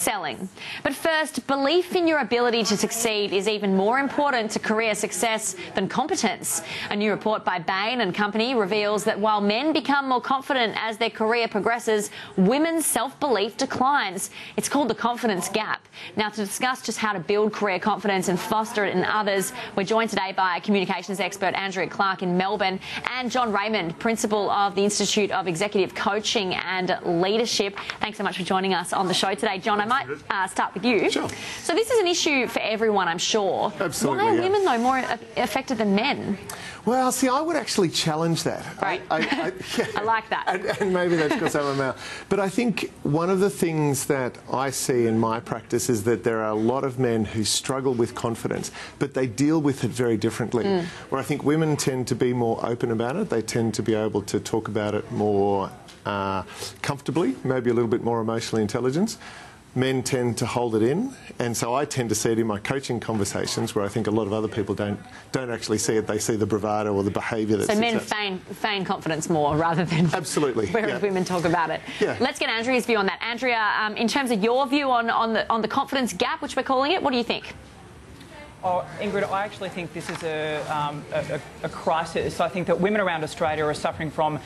Selling. But first, belief in your ability to succeed is even more important to career success than competence. A new report by Bain and Company reveals that while men become more confident as their career progresses, women's self-belief declines. It's called the confidence gap. Now, to discuss just how to build career confidence and foster it in others, we're joined today by communications expert Andrea Clark in Melbourne and John Raymond, principal of the Institute of Executive Coaching and Leadership. Thanks so much for joining us on the show today. John, I might start with you. Sure. So this is an issue for everyone, I'm sure. Absolutely. Why are women, though, more affected than men? Well, see, I would actually challenge that. Right. Yeah. I like that. And maybe that's because I'm a male. But I think one of the things that I see in my practice is that there are a lot of men who struggle with confidence, but they deal with it very differently. Where I think women tend to be more open about it. They tend to be able to talk about it more comfortably, maybe a little bit more emotionally intelligent. Men tend to hold it in, and so I tend to see it in my coaching conversations where I think a lot of other people don't actually see it. They see the bravado or the behaviour that's... So men feign confidence more rather than... Absolutely. Whereas women talk about it. Yeah. Let's get Andrea's view on that. Andrea, in terms of your view on the confidence gap, which we're calling it, what do you think? Oh, Ingrid, I actually think this is a crisis. I think that women around Australia are suffering from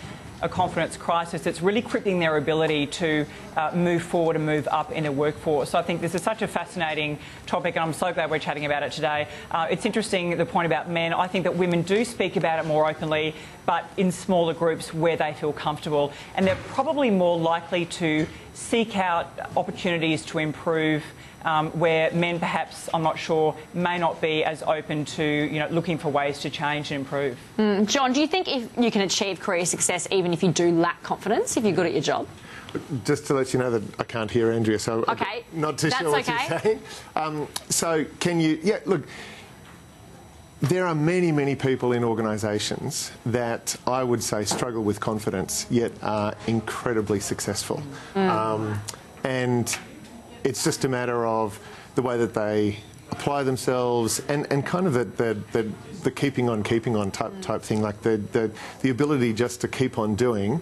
a confidence crisis. It's really crippling their ability to move forward and move up in a workforce. So I think this is such a fascinating topic, and I'm so glad we're chatting about it today. It's interesting, the point about men. I think that women do speak about it more openly, but in smaller groups where they feel comfortable. And they're probably more likely to seek out opportunities to improve, where men perhaps, I'm not sure, may not be as open to looking for ways to change and improve. John, do you think if you can achieve career success even if you do lack confidence, if you're good at your job? Just to let you know that I can't hear Andrea, so okay. I'm not too sure what you're saying. So can you... Yeah, look, there are many, many people in organisations that I would say struggle with confidence, yet are incredibly successful. And it's just a matter of the way that they apply themselves and kind of the keeping on type thing, like the ability just to keep on doing,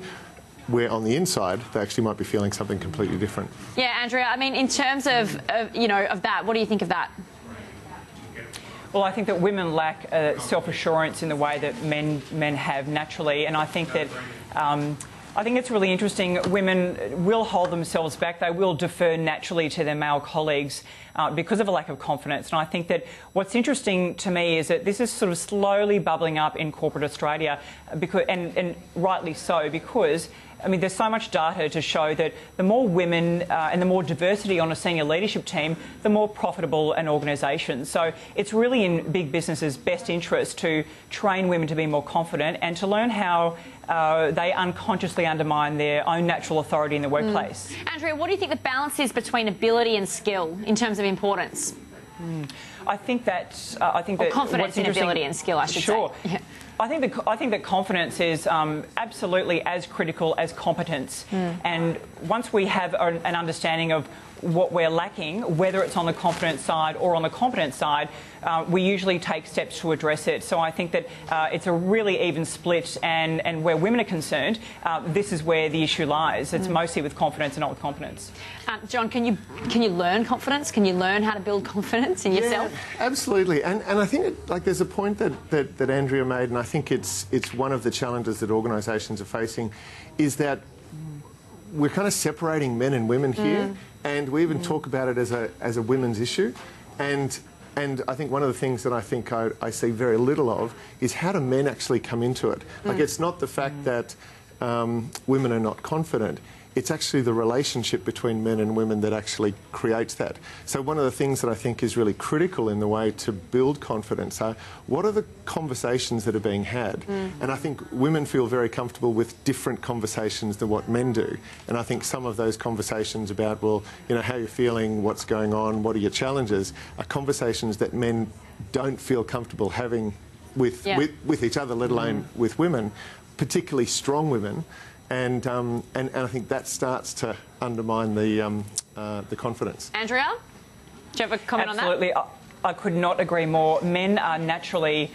where on the inside they actually might be feeling something completely different. Yeah, Andrea, I mean, in terms of that, what do you think of that? Well, I think that women lack self-assurance in the way that men have naturally, and I think that I think it's really interesting. Women will hold themselves back. They will defer naturally to their male colleagues because of a lack of confidence. And I think that what's interesting to me is that this is sort of slowly bubbling up in corporate Australia, and rightly so, because I mean, there's so much data to show that the more women and the more diversity on a senior leadership team, the more profitable an organisation. So it's really in big businesses' best interest to train women to be more confident and to learn how they unconsciously undermine their own natural authority in the workplace. Andrea, what do you think the balance is between ability and skill in terms of importance? I think that confidence in ability and skill, I should say. Sure. Yeah. I think that confidence is absolutely as critical as competence. And once we have an understanding of what we're lacking, whether it's on the confidence side or on the competence side, we usually take steps to address it. So I think that it's a really even split, and where women are concerned, this is where the issue lies. It's mostly with confidence and not with competence. John, can you learn confidence? Can you learn how to build confidence in yourself? Yeah, absolutely. And I think there's a point that Andrea made, and I think it's one of the challenges that organisations are facing, is that we're kind of separating men and women here, and we even talk about it as a women's issue. And I think one of the things that I see very little of is how do men actually come into it. Like, it's not the fact that women are not confident. It's actually the relationship between men and women that actually creates that. So one of the things that I think is really critical in the way to build confidence are, what are the conversations that are being had? And I think women feel very comfortable with different conversations than what men do. And I think some of those conversations about, well, how you're feeling, what's going on, what are your challenges, are conversations that men don't feel comfortable having with each other, let alone with women, particularly strong women. And I think that starts to undermine the confidence. Andrea, do you have a comment on that? Absolutely. I could not agree more. Men are naturally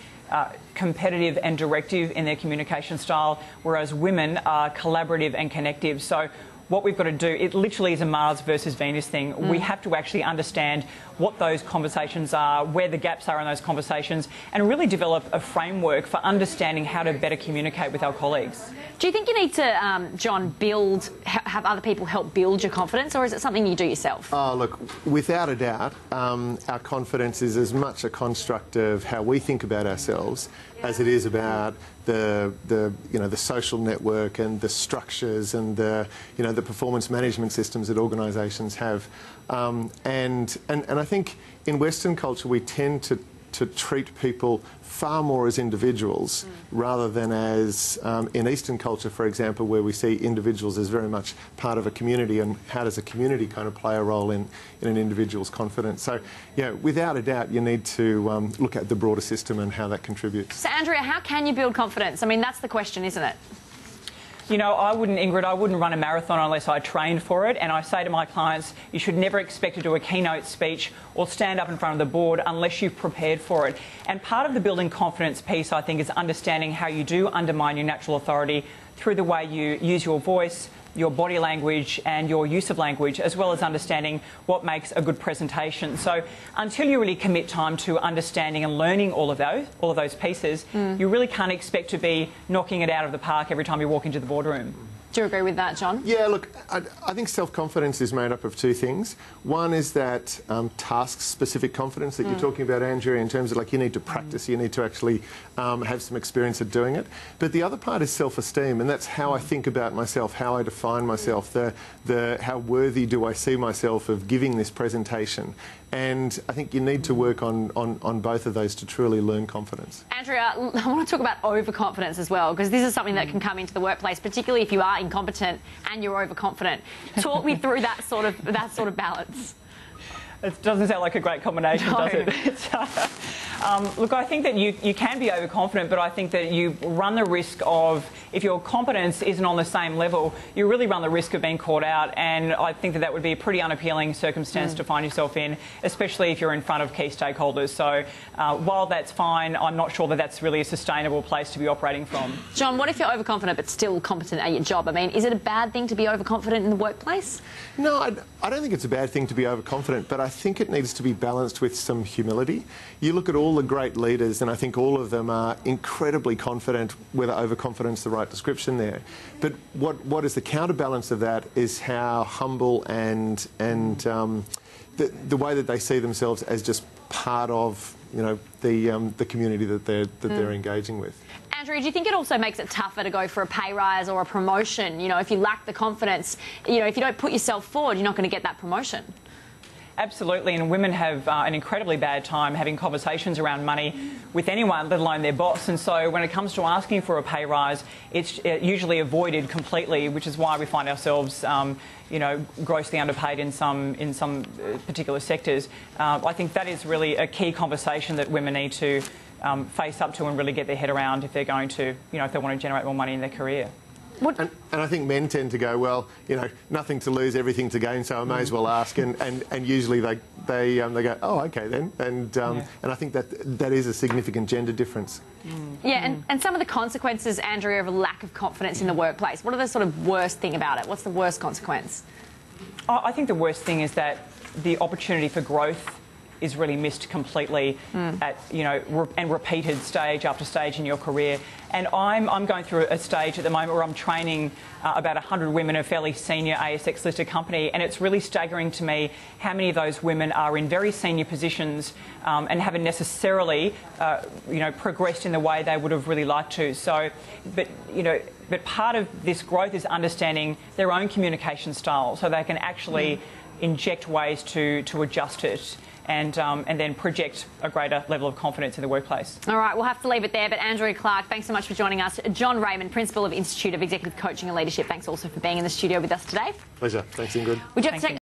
competitive and directive in their communication style, whereas women are collaborative and connective. So what we've got to do, it literally is a Mars versus Venus thing. We have to actually understand what those conversations are, where the gaps are in those conversations, and really develop a framework for understanding how to better communicate with our colleagues. Do you think you need to, John, have other people help build your confidence, or is it something you do yourself? Oh, look, without a doubt, our confidence is as much a construct of how we think about ourselves as it is about the social network and the structures and the performance management systems that organisations have. And I think in Western culture we tend to treat people far more as individuals rather than as in Eastern culture, for example, where we see individuals as very much part of a community, and how does a community kind of play a role in an individual's confidence. So, without a doubt, you need to look at the broader system and how that contributes. So, Andrea, how can you build confidence? I mean, that's the question, isn't it? You know, Ingrid, I wouldn't run a marathon unless I trained for it. And I say to my clients, you should never expect to do a keynote speech or stand up in front of the board unless you've prepared for it. And part of the building confidence piece, I think, is understanding how you do undermine your natural authority through the way you use your voice, your body language and your use of language, as well as understanding what makes a good presentation. So until you really commit time to understanding and learning all of those pieces, you really can't expect to be knocking it out of the park every time you walk into the boardroom. Do you agree with that, John? Yeah, look, I think self-confidence is made up of two things. One is that task-specific confidence that you're talking about, Andrea, in terms of like you need to practice, you need to actually have some experience at doing it. But the other part is self-esteem, and that's how I think about myself, how I define myself, how worthy do I see myself of giving this presentation. And I think you need to work on both of those to truly learn confidence. Andrea, I want to talk about overconfidence as well, because this is something that can come into the workplace, particularly if you are incompetent and you're overconfident. Talk me through that sort of balance. It doesn't sound like a great combination, does it? Look, I think that you can be overconfident, but I think that you run the risk of, if your competence isn't on the same level, you really run the risk of being caught out, and I think that would be a pretty unappealing circumstance to find yourself in, especially if you're in front of key stakeholders. So while that's fine, I'm not sure that that's really a sustainable place to be operating from. John, what if you're overconfident but still competent at your job? I mean, is it a bad thing to be overconfident in the workplace? No, I don't think it's a bad thing to be overconfident, but I think it needs to be balanced with some humility. You look at all the great leaders, and I think all of them are incredibly confident, whether overconfidence the right description there. But what is the counterbalance of that is how humble and the way that they see themselves as just part of the community that they're engaging with. Andrea, do you think it also makes it tougher to go for a pay rise or a promotion? If you lack the confidence, if you don't put yourself forward, you're not going to get that promotion. Absolutely, and women have an incredibly bad time having conversations around money with anyone, let alone their boss. And so when it comes to asking for a pay rise, it's usually avoided completely, which is why we find ourselves grossly underpaid in some particular sectors. I think that is really a key conversation that women need to face up to and really get their head around if they're going to, if they want to generate more money in their career. And I think men tend to go, well, nothing to lose, everything to gain, so I may as well ask. And usually they go, oh, okay then. And I think that is a significant gender difference. Yeah, and some of the consequences, Andrea, of a lack of confidence in the workplace. What are the sort of worst thing about it? What's the worst consequence? I think the worst thing is that the opportunity for growth is really missed completely at, and repeated stage after stage in your career. And I'm going through a stage at the moment where I'm training about 100 women in a fairly senior ASX listed company, and it's really staggering to me how many of those women are in very senior positions and haven't necessarily, progressed in the way they would have really liked to. So, but part of this growth is understanding their own communication style, so they can actually inject ways to adjust it. And then project a greater level of confidence in the workplace. All right, we'll have to leave it there. But Andrea Clark, thanks so much for joining us. John Raymond, Principal of Institute of Executive Coaching and Leadership, thanks also for being in the studio with us today. Pleasure. Thanks, Ingrid. We just